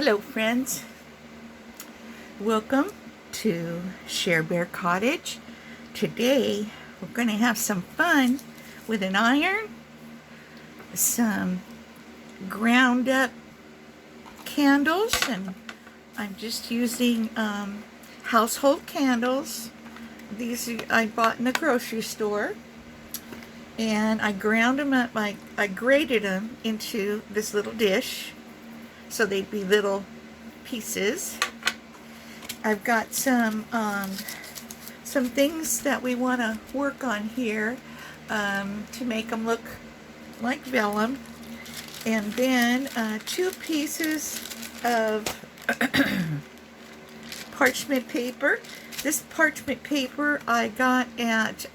Hello friends, welcome to Share Bear Cottage. Today we're going to have some fun with an iron, some ground up candles, and I'm just using household candles. These I bought in the grocery store, and I ground them up, I grated them into this little dish so they'd be little pieces. I've got some things that we want to work on here to make them look like vellum, and then 2 pieces of parchment paper. This parchment paper I got at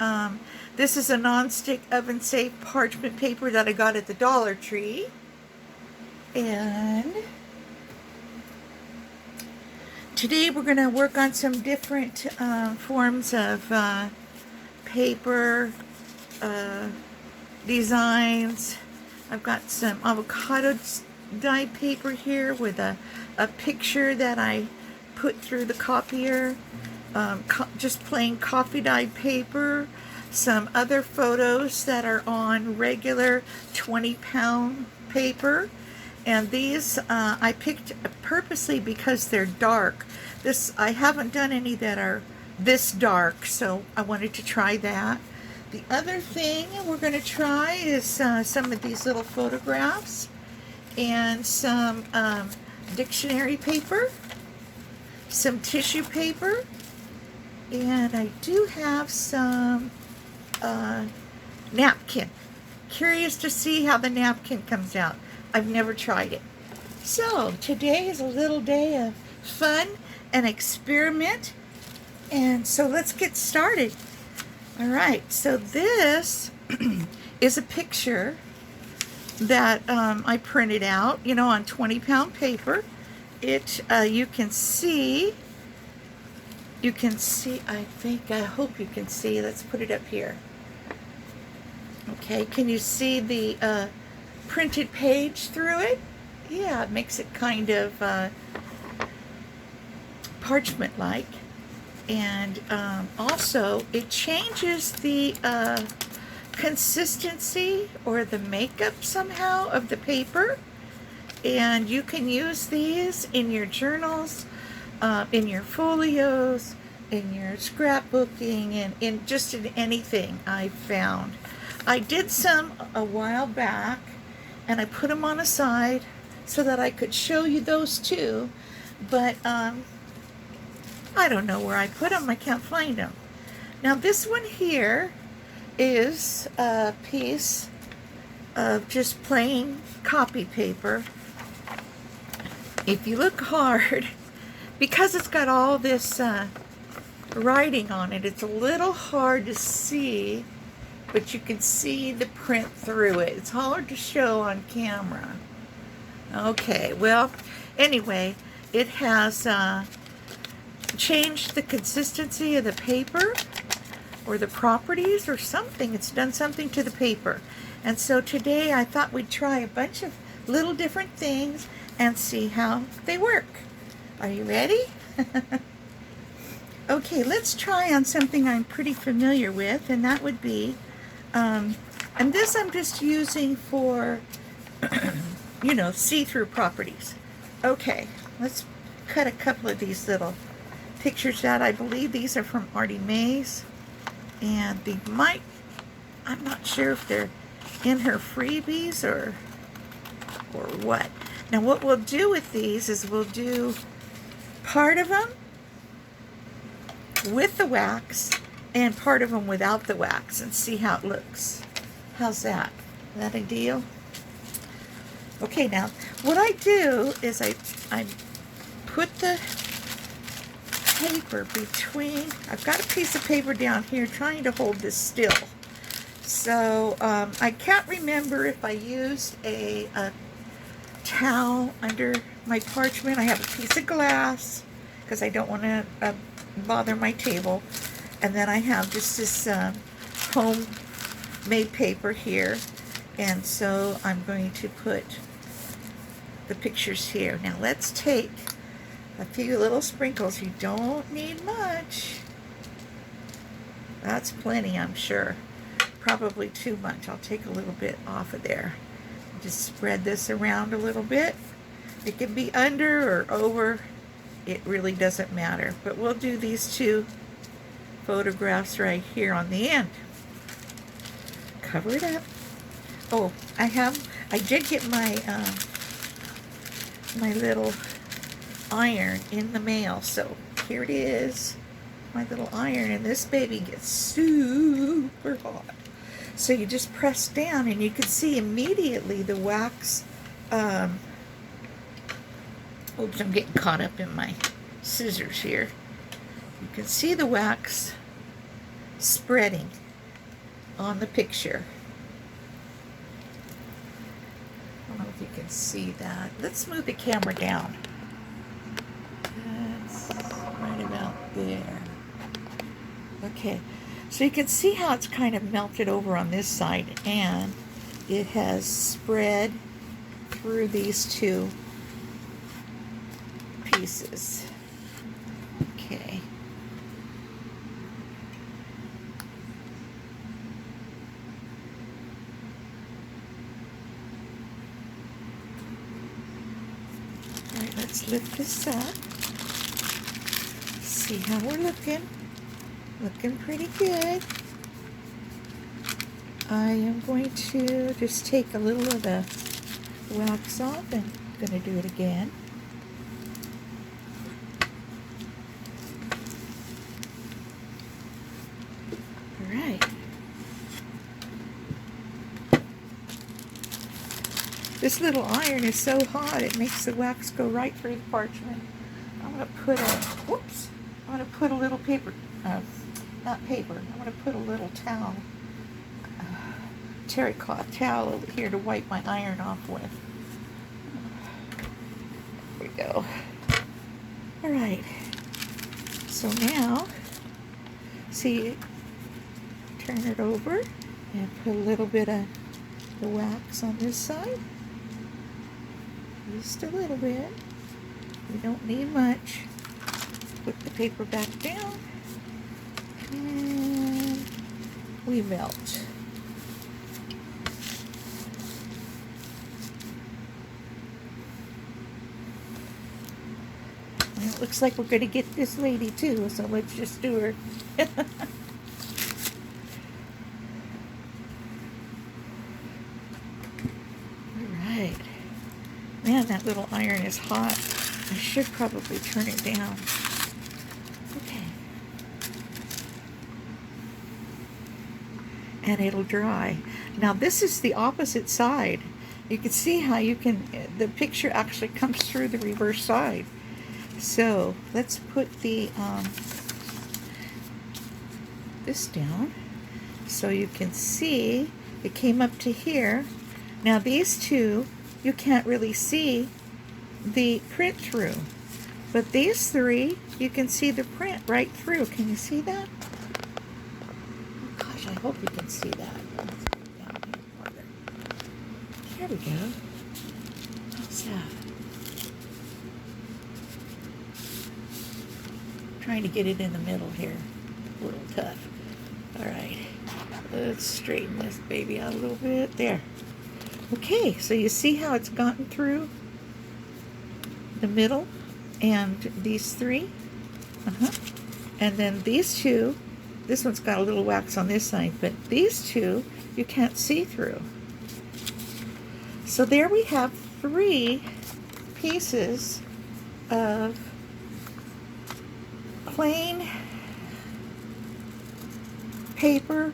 this is a non-stick oven safe parchment paper that I got at the Dollar Tree. And today we're going to work on some different forms of paper designs. I've got some avocado dyed paper here with a picture that I put through the copier. Just plain coffee dyed paper. Some other photos that are on regular 20-pound paper. And these I picked purposely because they're dark. I haven't done any that are this dark, so I wanted to try that. The other thing we're going to try is some of these little photographs and some dictionary paper, some tissue paper, and I do have some napkin. Curious to see how the napkin comes out. I've never tried it. So today is a little day of fun and experiment, and so let's get started. All right, so this is a picture that I printed out, on 20-pound paper. You can see, I hope you can see. Let's put it up here. Okay, can you see the printed page through it? Yeah, it makes it kind of parchment-like, and also it changes the consistency or the makeup somehow of the paper, and you can use these in your journals, in your folios, in your scrapbooking, and in just in anything I've found. I did some a while back, and I put them on a side so that I could show you those too, but I don't know where I put them. I can't find them. Now this one here is a piece of just plain copy paper. If you look hard, because it's got all this writing on it, it's a little hard to see, but you can see the print through it. It's hard to show on camera. Okay, well, anyway, it has changed the consistency of the paper, or the properties, or something. It's done something to the paper. And so today I thought we'd try a bunch of little different things and see how they work. Are you ready? Okay, let's try on something I'm pretty familiar with, and that would be and this I'm just using for, see-through properties. Okay, let's cut a couple of these little pictures out. I believe these are from Artie Mae's, and I'm not sure if they're in her freebies or what. Now what we'll do with these is we'll do part of them with the wax and part of them without the wax, and see how it looks. How's that? Is that a deal? Okay, now what I do is I put the paper between. I've got a piece of paper down here trying to hold this still. So I can't remember if I used a towel under my parchment. I have a piece of glass because I don't want to bother my table. And then I have just this homemade paper here. And so I'm going to put the pictures here. Now let's take a few little sprinkles. You don't need much. That's plenty, I'm sure. Probably too much. I'll take a little bit off of there. Just spread this around a little bit. It can be under or over. It really doesn't matter. But we'll do these two photographs right here on the end. Cover it up. Oh, I did get my my little iron in the mail. So here it is, my little iron, and this baby gets super hot. So you just press down and you can see immediately the wax. Oops, I'm getting caught up in my scissors here. You can see the wax spreading on the picture. I don't know if you can see that. Let's move the camera down. That's right about there. Okay, so you can see how it's kind of melted over on this side, and it has spread through these two pieces. Okay. All right, let's lift this up. See how we're looking. Looking pretty good. I am going to just take a little of the wax off, and I'm going to do it again. All right. This little iron is so hot it makes the wax go right through the parchment. I'm going to put a little paper, not paper, I'm going to put a little towel, terry cloth towel over here to wipe my iron off with. There we go. All right. So now, see, turn it over and put a little bit of the wax on this side. Just a little bit. We don't need much. Put the paper back down. And we melt. And it looks like we're going to get this lady too, so let's just do her. Alright. Man, that little iron is hot. I should probably turn it down. Okay. And it'll dry. Now this is the opposite side. You can see how the picture actually comes through the reverse side. So let's put the this down so you can see it came up to here. Now these two, you can't really see the print through, but these three, you can see the print right through. Can you see that? Oh gosh, I hope you can see that. Let's put it down here farther. There we go. How's that? Trying to get it in the middle here. A little tough. All right. Let's straighten this baby out a little bit. There. Okay, so you see how it's gotten through the middle and these three? And then these two, this one's got a little wax on this side, but these two you can't see through. So there we have three pieces of plain paper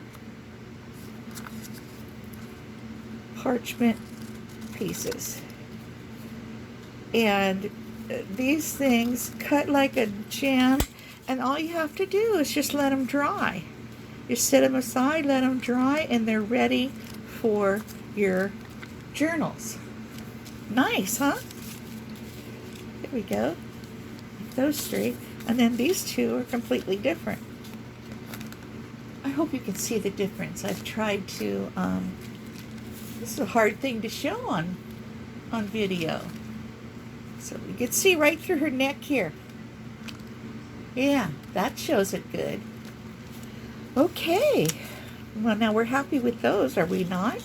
parchment pieces, and these things cut like a jam, and all you have to do is just let them dry. You set them aside, let them dry, and they're ready for your journals. Nice, huh? There we go. Those three, and then these two are completely different. I hope you can see the difference. I've tried to this is a hard thing to show on video. So you can see right through her neck here. Yeah, that shows it good. Okay. Well, now we're happy with those, are we not?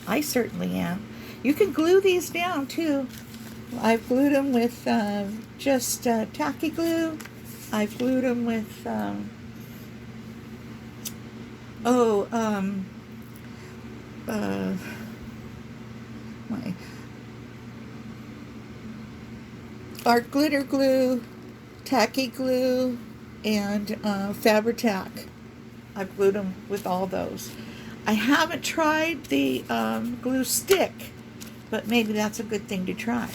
I certainly am. You can glue these down too. I've glued them with just tacky glue. I've glued them with my art glitter glue, tacky glue, and Fabri-Tac. I've glued them with all those. I haven't tried the glue stick, but maybe that's a good thing to try.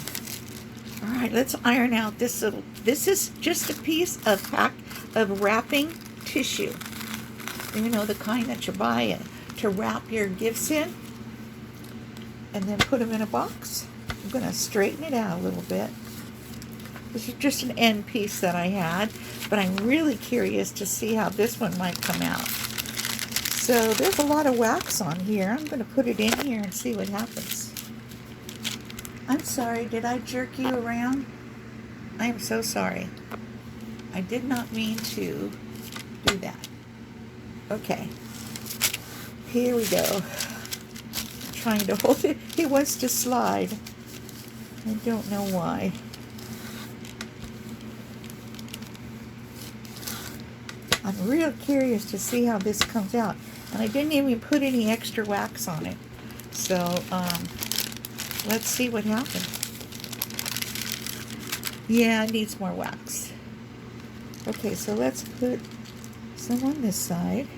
All right, let's iron out this little. This is just a piece of wrapping tissue. You know, the kind that you buy to wrap your gifts in, and then put them in a box. I'm going to straighten it out a little bit. This is just an end piece that I had, but I'm really curious to see how this one might come out. So there's a lot of wax on here. I'm going to put it in here and see what happens. I'm sorry, did I jerk you around? I am so sorry. I did not mean to do that. Okay, here we go. I'm trying to hold it. He wants to slide. I don't know why. I'm real curious to see how this comes out. And I didn't even put any extra wax on it. So, let's see what happens. Yeah, it needs more wax. Okay, so let's put some on this side.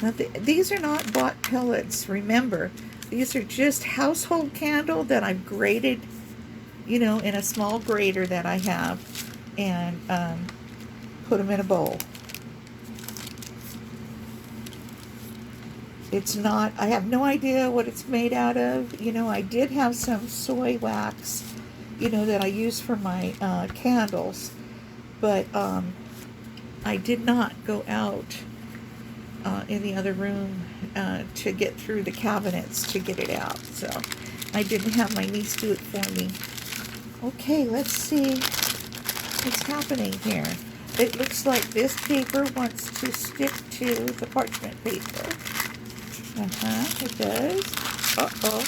Now, these are not bought pellets, remember. These are just household candle that I've grated, you know, in a small grater that I have, and put them in a bowl. It's not, I have no idea what it's made out of. You know, I did have some soy wax, you know, that I use for my candles, but I did not go out in the other room to get through the cabinets to get it out, so I didn't have my niece do it for me. Okay, let's see what's happening here. It looks like this paper wants to stick to the parchment paper. It does. Uh-oh.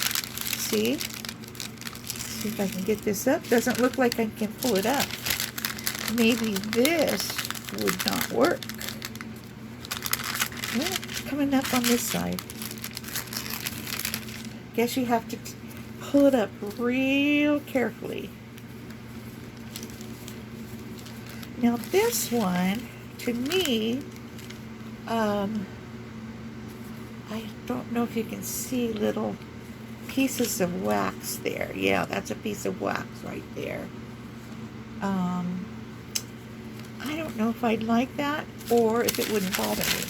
See? See if I can get this up. Doesn't look like I can pull it up. Maybe this would not work. Well, it's coming up on this side. Guess you have to pull it up real carefully. Now this one, to me, I don't know if you can see little pieces of wax there. Yeah, that's a piece of wax right there. I don't know if I'd like that or if it wouldn't bother me.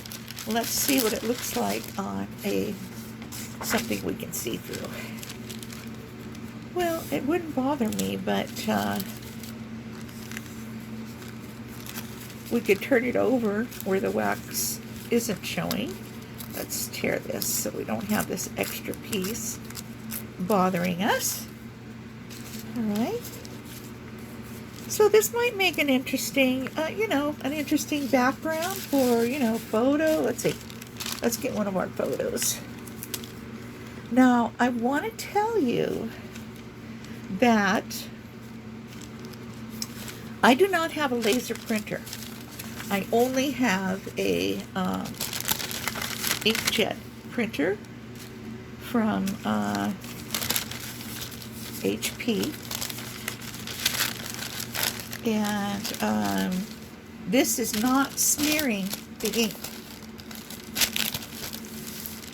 Let's see what it looks like on something we can see through. Well, it wouldn't bother me, but we could turn it over where the wax isn't showing. Let's tear this so we don't have this extra piece bothering us. All right. So this might make an interesting, you know, an interesting background for, you know, photo. Let's see. Let's get one of our photos. Now, I want to tell you that I do not have a laser printer. I only have a inkjet printer from HP, and this is not smearing the ink.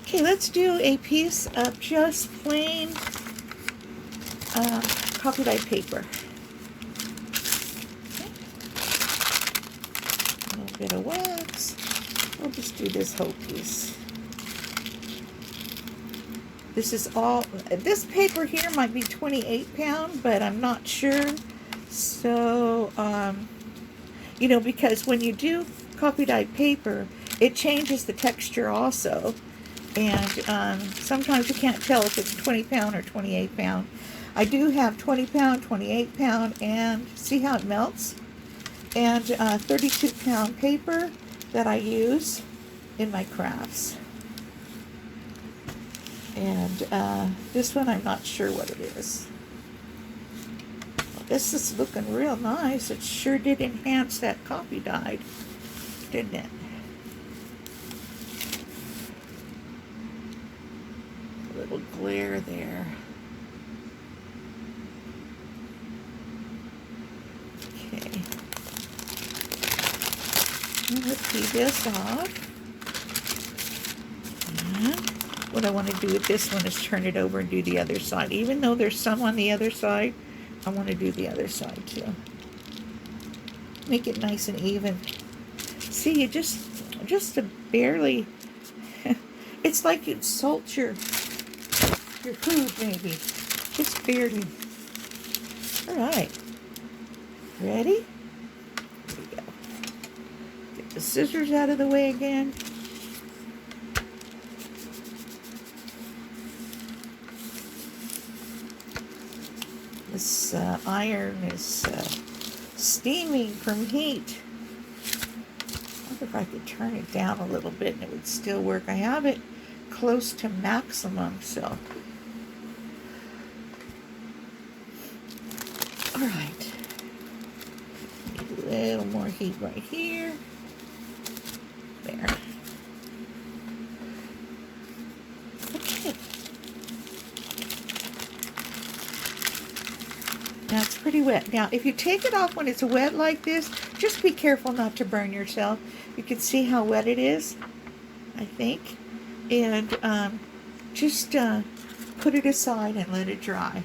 Okay, let's do a piece of just plain copy dyed paper. Okay. A little bit of wax. I'll just do this whole piece. This is all, this paper here might be 28 pound, but I'm not sure. So, you know, because when you do copy dyed paper, it changes the texture also. And sometimes you can't tell if it's 20 pound or 28 pound. I do have 20 pound, 28 pound, and see how it melts? And 32 pound paper that I use in my crafts. And this one, I'm not sure what it is. Well, this is looking real nice. It sure did enhance that coffee dyed, didn't it? A little glare there. Okay. Let's peel this off. And what I want to do with this one is turn it over and do the other side. Even though there's some on the other side, I want to do the other side too. Make it nice and even. See, you just barely, it's like you'd salt your food maybe. Just barely. All right. Ready? Here we go. Get the scissors out of the way again. This iron is steaming from heat. I wonder if I could turn it down a little bit and it would still work. I have it close to maximum, so. All right. Need a little more heat right here. There. Okay. Now it's pretty wet. Now if you take it off when it's wet like this, just be careful not to burn yourself. You can see how wet it is, I think. And just put it aside and let it dry.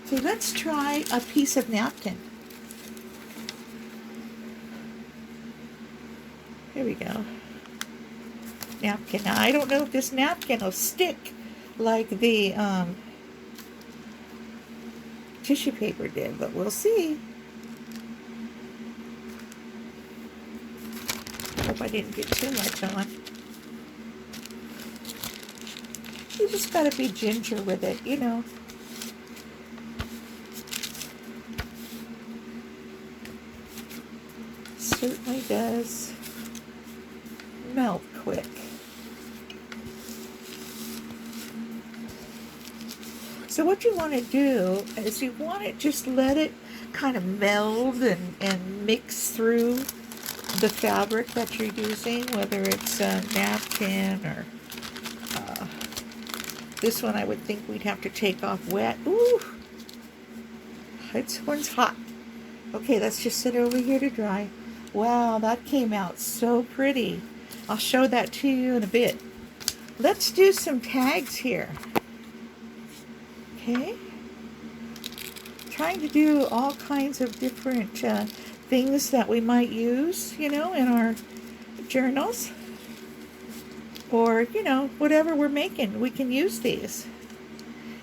So let's try a piece of napkin. Here we go. Napkin. Now I don't know if this napkin will stick like the tissue paper did, but we'll see. Hope I didn't get too much on. You just gotta be ginger with it, you know. Certainly does melt quick. So what you want to do is you want to just let it kind of meld and mix through the fabric that you're using, whether it's a napkin or this one I would think we'd have to take off wet. Ooh, this one's hot. Okay, let's just sit over here to dry. Wow, that came out so pretty. I'll show that to you in a bit. Let's do some tags here. Okay. Trying to do all kinds of different things that we might use, you know, in our journals. Or, you know, whatever we're making, we can use these.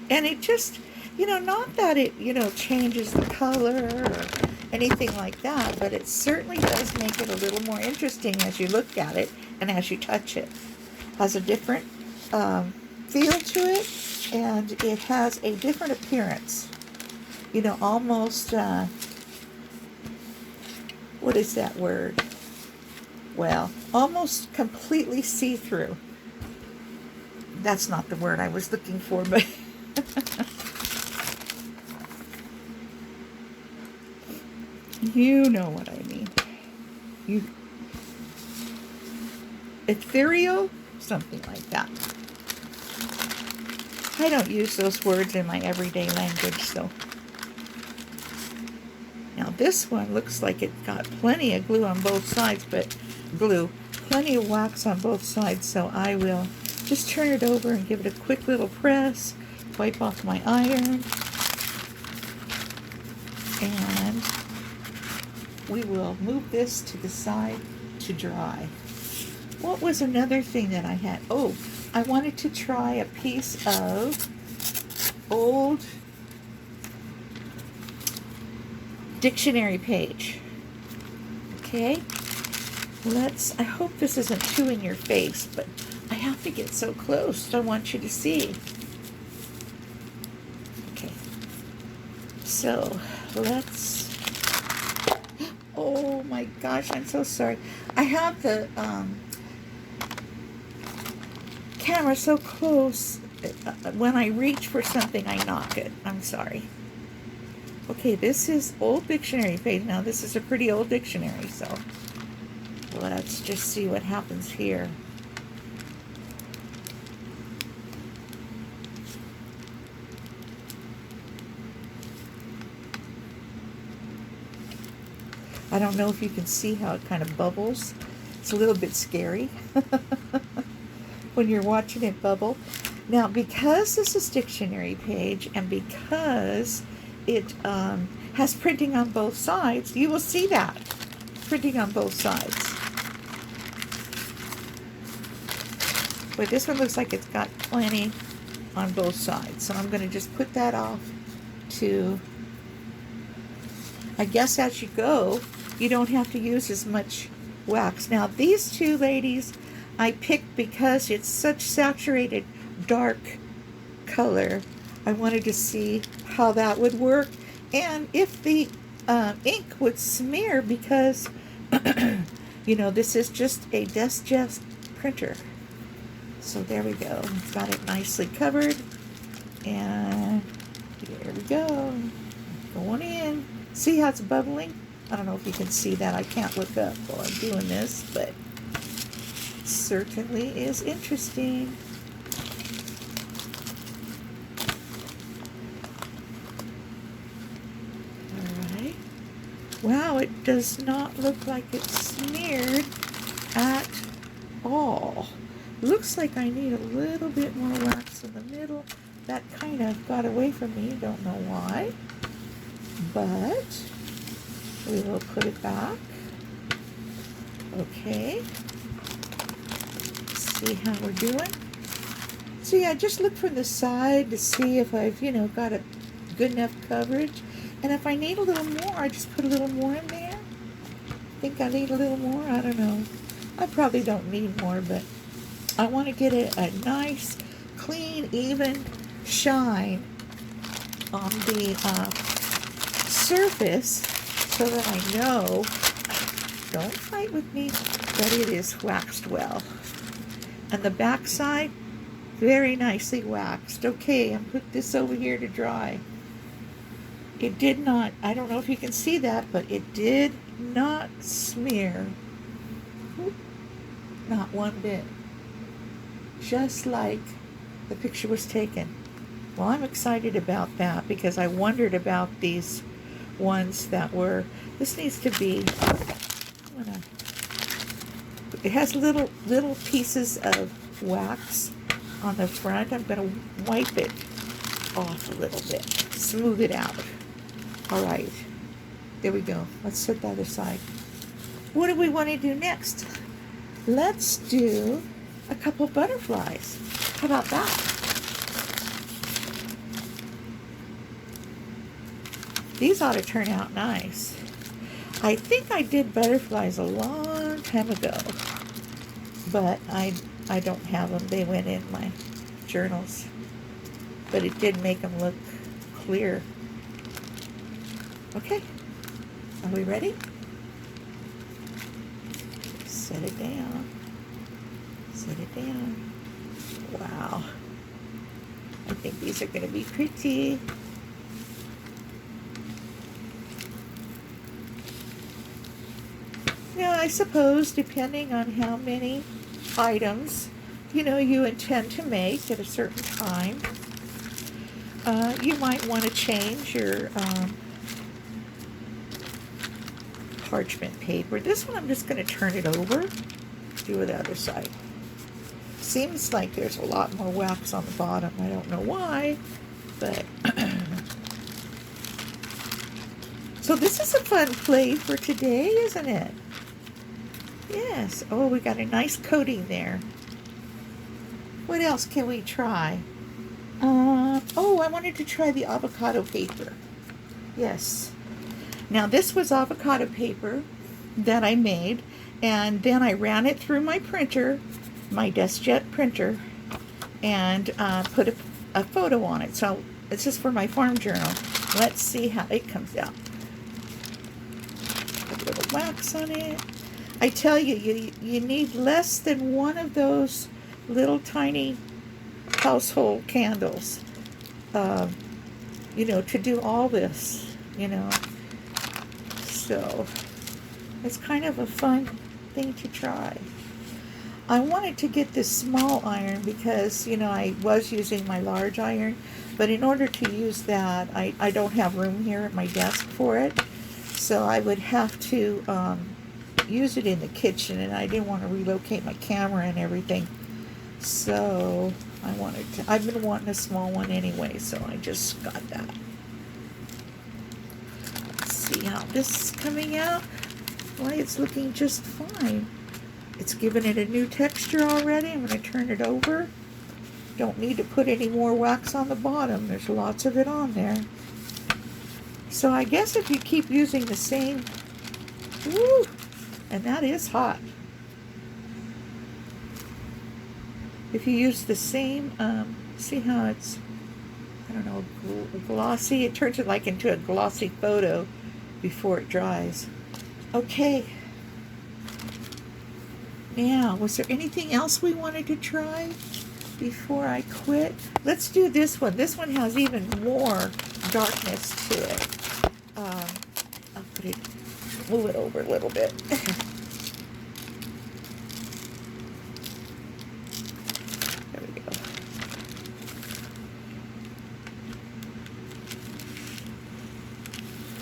And it just, you know, not that it, you know, changes the color or anything like that, but it certainly does make it a little more interesting as you look at it and as you touch it. Has a different feel to it, and it has a different appearance. You know, almost, what is that word? Well, almost completely see-through. That's not the word I was looking for, but you know what I mean. Ethereal? Something like that. I don't use those words in my everyday language, so. Now this one looks like it got plenty of glue on both sides, but plenty of wax on both sides, so I will just turn it over and give it a quick little press, wipe off my iron, and we will move this to the side to dry. What was another thing that I had? Oh, I wanted to try a piece of old dictionary page. Okay, I hope this isn't too in your face, but I have to get so close. I want you to see. Okay. So let's. Oh my gosh, I'm so sorry. I have the camera so close. When I reach for something, I knock it. I'm sorry. Okay, this is old dictionary page. Now, this is a pretty old dictionary, so let's just see what happens here. I don't know if you can see how it kind of bubbles. It's a little bit scary when you're watching it bubble. Now, because this is dictionary page and because it has printing on both sides, you will see that printing on both sides. But this one looks like it's got plenty on both sides. So I'm going to just put that off to, I guess as you go, you don't have to use as much wax. Now, these two ladies I picked because it's such saturated dark color. I wanted to see how that would work and if the ink would smear because, you know, this is just a DeskJet printer. So there we go. Got it nicely covered. And here we go. Going in. See how it's bubbling? I don't know if you can see that. I can't look up while I'm doing this, but it certainly is interesting. Alright. Wow, it does not look like it's smeared at all. Looks like I need a little bit more wax in the middle. That kind of got away from me. Don't know why. But we will put it back. Okay. See how we're doing. So yeah, just look from the side to see if I've, you know, got a good enough coverage. And if I need a little more, I just put a little more in there. Think I need a little more? I don't know. I probably don't need more, but I want to get a nice, clean, even shine on the surface so that I know, don't fight with me, that it is waxed well. And the back side, very nicely waxed. Okay, and put this over here to dry. It did not, I don't know if you can see that, but it did not smear. Not one bit. Just like the picture was taken. Well, I'm excited about that because I wondered about these ones that were, this needs to be, it has little pieces of wax on the front. I'm going to wipe it off a little bit, smooth it out. All right, there we go. Let's set that aside. What do we want to do next? Let's do a couple butterflies. How about that? These ought to turn out nice. I think I did butterflies a long time ago, but I don't have them. They went in my journals, but it did make them look clear. Okay, are we ready? Set it down. Set it down. Wow. I think these are going to be pretty. Now, I suppose, depending on how many items, you know, you intend to make at a certain time, you might want to change your parchment paper. This one I'm just going to turn it over, do the other side. Seems like there's a lot more wax on the bottom. I don't know why, but so this is a fun play for today, isn't it? Yes. Oh, we got a nice coating there. What else can we try? Oh, I wanted to try the avocado paper. Yes. Now, this was avocado paper that I made, and then I ran it through my printer, my DeskJet printer and put a photo on it. So this is for my farm journal. Let's see how it comes out. Put a little wax on it. I tell you, you need less than one of those little tiny household candles, you know, to do all this, you know. So it's kind of a fun thing to try. I wanted to get this small iron because, you know, I was using my large iron, but in order to use that, I don't have room here at my desk for it, so I would have to use it in the kitchen, and I didn't want to relocate my camera and everything, so I've been wanting a small one anyway, so I just got that. Let's see how this is coming out. Why, it's looking just fine. It's given it a new texture already. I'm going to turn it over. Don't need to put any more wax on the bottom. There's lots of it on there. So I guess if you keep using the same, woo, and that is hot. If you use the same, see how it's, I don't know, glossy. It turns it like into a glossy photo before it dries. Okay. Now, was there anything else we wanted to try before I quit? Let's do this one. This one has even more darkness to it. I'll move it over a little bit. There we go.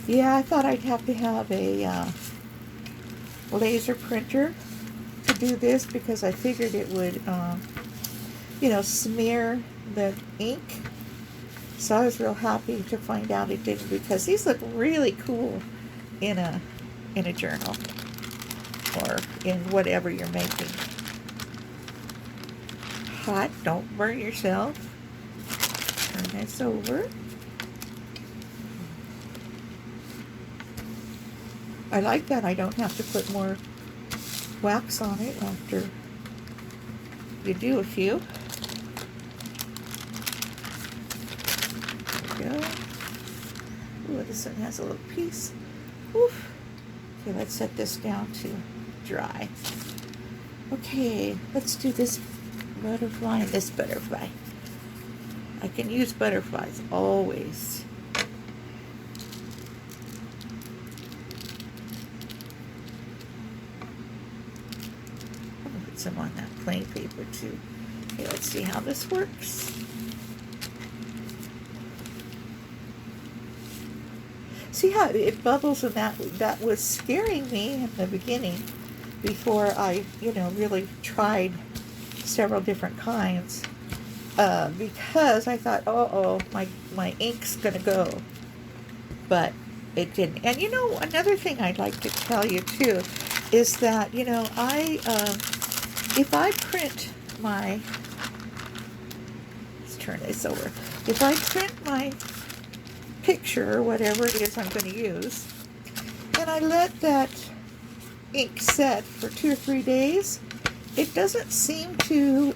Yeah, I thought I'd have to have a laser printer to do this because I figured it would, you know, smear the ink. So I was real happy to find out it didn't, because these look really cool in a journal or in whatever you're making. Hot, don't burn yourself. Turn this over. I like that I don't have to put more wax on it after you do a few. There we go. Ooh, this one has a little piece. Oof. Okay, let's set this down to dry. Okay, let's do this butterfly and this butterfly. I can use butterflies always. Some on that plain paper too. Okay, let's see how this works. See how it bubbles, and that was scaring me in the beginning before I, you know, really tried several different kinds, because I thought, oh, my ink's gonna go, but it didn't. And you know, another thing I'd like to tell you too is that, you know, if I print my, let's turn this over. If I print my picture or whatever it is I'm going to use, and I let that ink set for 2 or 3 days, it doesn't seem to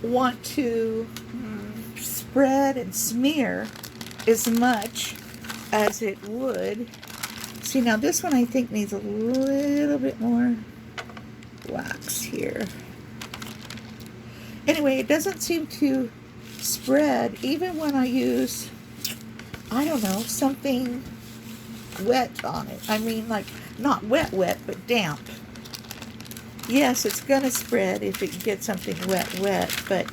want to spread and smear as much as it would. See, now this one I think needs a little bit more wax here. Anyway, it doesn't seem to spread even when I use, I don't know, something wet on it. I mean, like, not wet, but damp. Yes, it's gonna spread if you get something wet, but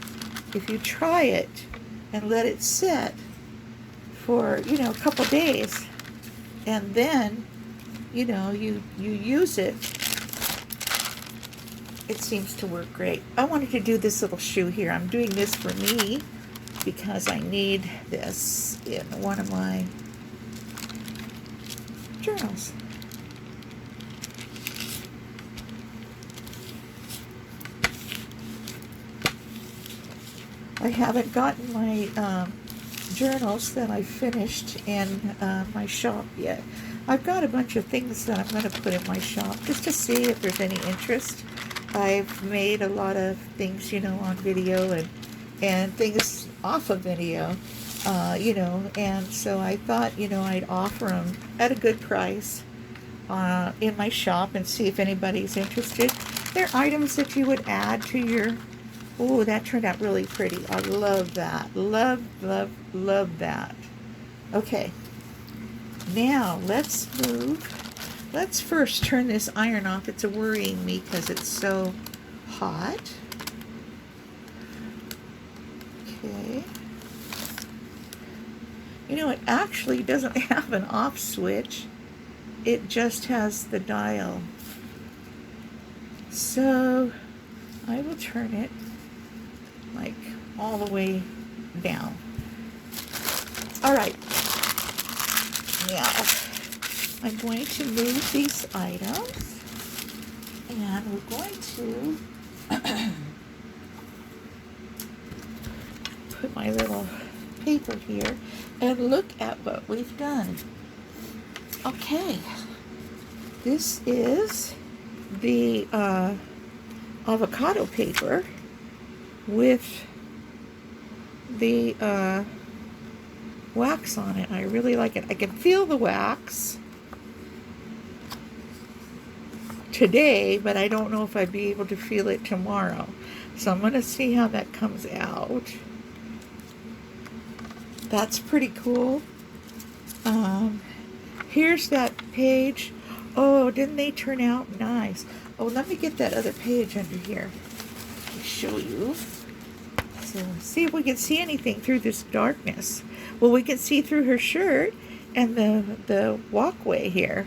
if you try it and let it sit for, you know, a couple days, and then, you know, you use it, it seems to work great. I wanted to do this little shoe here. I'm doing this for me because I need this in one of my journals. I haven't gotten my journals that I finished in my shop yet. I've got a bunch of things that I'm going to put in my shop just to see if there's any interest I've made a lot of things, you know, on video and things off of video, you know, and so I thought, you know, I'd offer them at a good price in my shop and see if anybody's interested. They're items that you would add to your, oh, that turned out really pretty. I love that. Love, love, love that. Okay, now let's move. Let's first turn this iron off. It's worrying me because it's so hot. Okay. You know, it actually doesn't have an off switch. It just has the dial. So I will turn it like all the way down. All right. Now I'm going to move these items, and we're going to put my little paper here and look at what we've done. Okay, this is the avocado paper with the wax on it. I really like it. I can feel the wax today, but I don't know if I'd be able to feel it tomorrow. So I'm going to see how that comes out. That's pretty cool. Here's that page. Oh, didn't they turn out nice? Oh, let me get that other page under here to show you. So see if we can see anything through this darkness. Well, we can see through her shirt and the walkway here.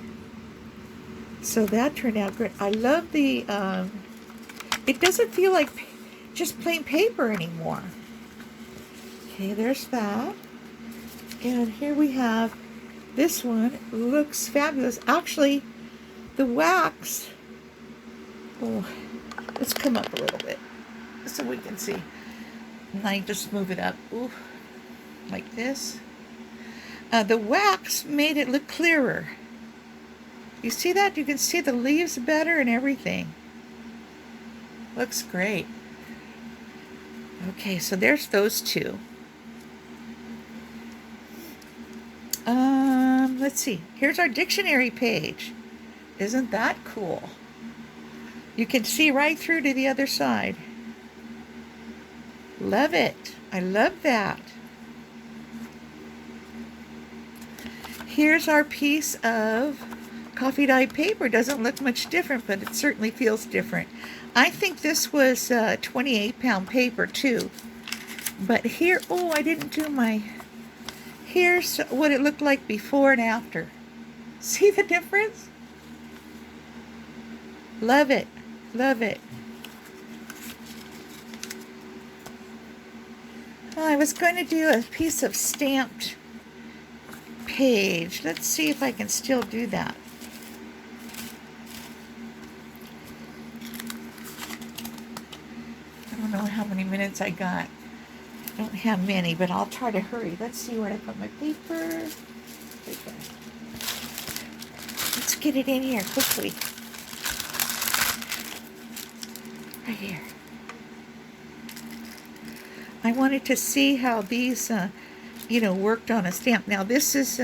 So that turned out great. I love the, it doesn't feel like just plain paper anymore. Okay, there's that. And here we have this one. Looks fabulous. Actually, the wax, oh, let's come up a little bit so we can see. And I just move it up, ooh, like this. The wax made it look clearer. You see that? You can see the leaves better and everything. Looks great. Okay, so there's those two. Let's see. Here's our dictionary page. Isn't that cool? You can see right through to the other side. Love it. I love that. Here's our piece of coffee dyed paper. Doesn't look much different, but it certainly feels different. I think this was 28-pound paper too. But here, oh, I didn't do my, here's what it looked like before and after. See the difference? Love it. Love it. I was going to do a piece of stamped page. Let's see if I can still do that. I don't know how many minutes I got. I don't have many, but I'll try to hurry. Let's see where I put my paper. Let's get it in here quickly. Right here. I wanted to see how these, you know, worked on a stamp. Now this is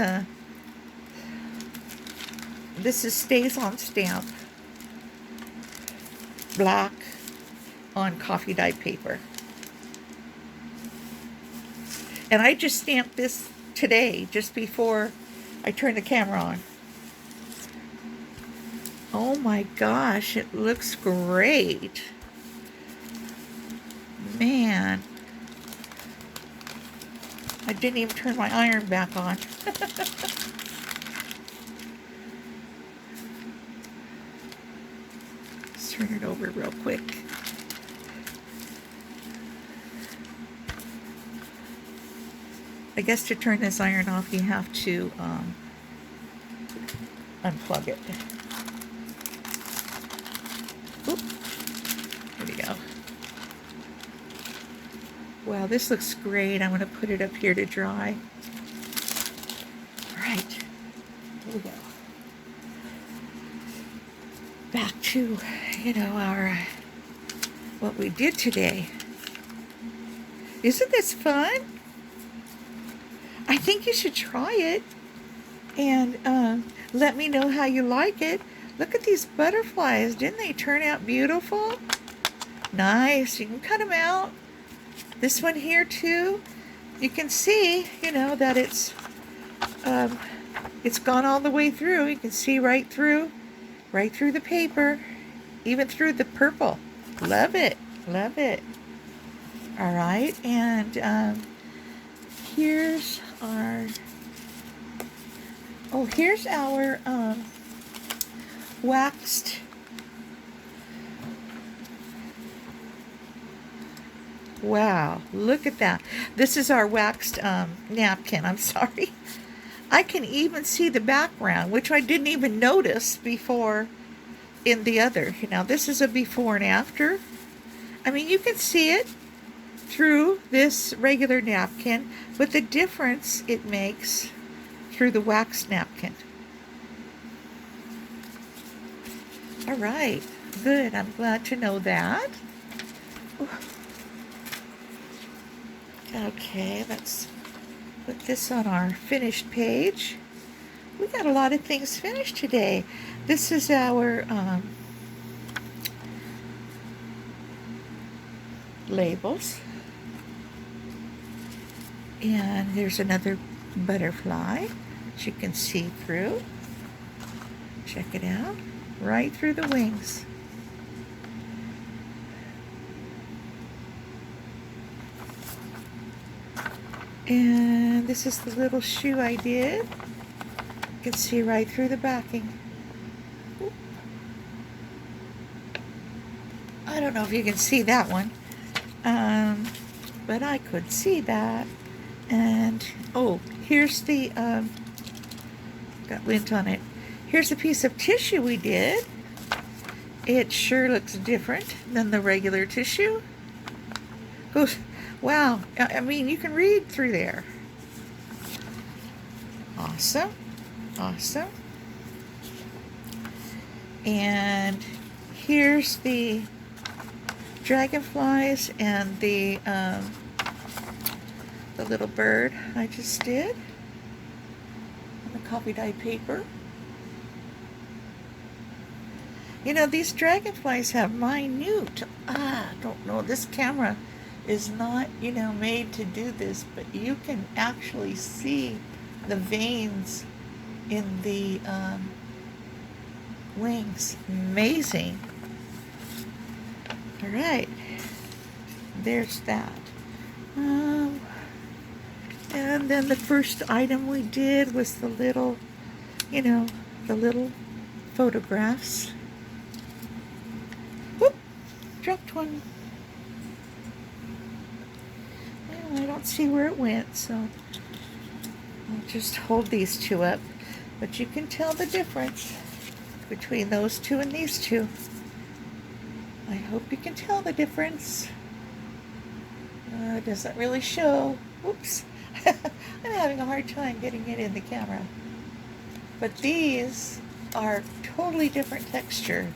stays on stamp, black on coffee dyed paper. And I just stamped this today, just before I turned the camera on. Oh my gosh, it looks great. Man. I didn't even turn my iron back on. Let's turn it over real quick. I guess to turn this iron off, you have to unplug it. Oop. There we go. Wow, this looks great. I'm going to put it up here to dry. All right, here we go. Back to, you know, our what we did today. Isn't this fun? I think you should try it and let me know how you like it. Look at these butterflies. Didn't they turn out beautiful? Nice. You can cut them out. This one here too. You can see, that it's gone all the way through. You can see right through the paper, even through the purple. Love it. Love it. All right, and here's our waxed. Wow, look at that. This is our waxed napkin. I'm sorry. I can even see the background, which I didn't even notice before in the other. This is a before and after. I mean, you can see it through this regular napkin, but the difference it makes through the waxed napkin. All right, good. I'm glad to know that. Okay, let's put this on our finished page. We got a lot of things finished today. This is our labels. And there's another butterfly that you can see through. Check it out. Right through the wings. And this is the little shoe I did. You can see right through the backing. I don't know if you can see that one, but I could see that. And oh, here's the got lint on it. Here's a piece of tissue we did. It sure looks different than the regular tissue. Goes, wow, I mean, you can read through there. Awesome, awesome. And here's the dragonflies and the little bird I just did on the copy dyed paper. These dragonflies have minute, don't know, this camera is not, made to do this, but you can actually see the veins in the wings. Amazing. All right, there's that. And then the first item we did was the little, the little photographs. Whoop, dropped one. Well, I don't see where it went, so I'll just hold these two up. But you can tell the difference between those two and these two. I hope you can tell the difference. It doesn't really show. Oops. I'm having a hard time getting it in the camera. But these are totally different texture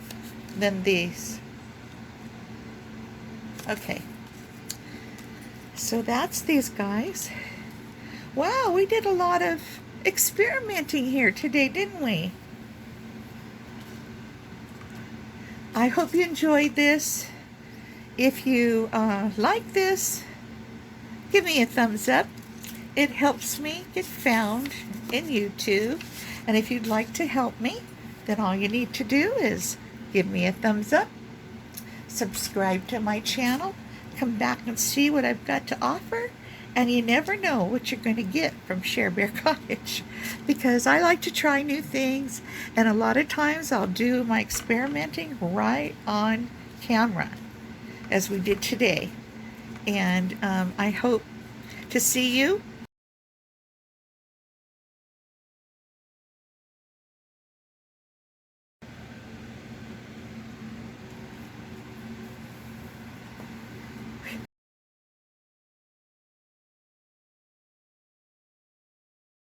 than these. Okay. So that's these guys. Wow, we did a lot of experimenting here today, didn't we? I hope you enjoyed this. If you like this, give me a thumbs up. It helps me get found in YouTube. And if you'd like to help me, then all you need to do is give me a thumbs up, subscribe to my channel, come back and see what I've got to offer. And you never know what you're going to get from Share Bear Cottage, because I like to try new things, and a lot of times I'll do my experimenting right on camera, as we did today. And I hope to see you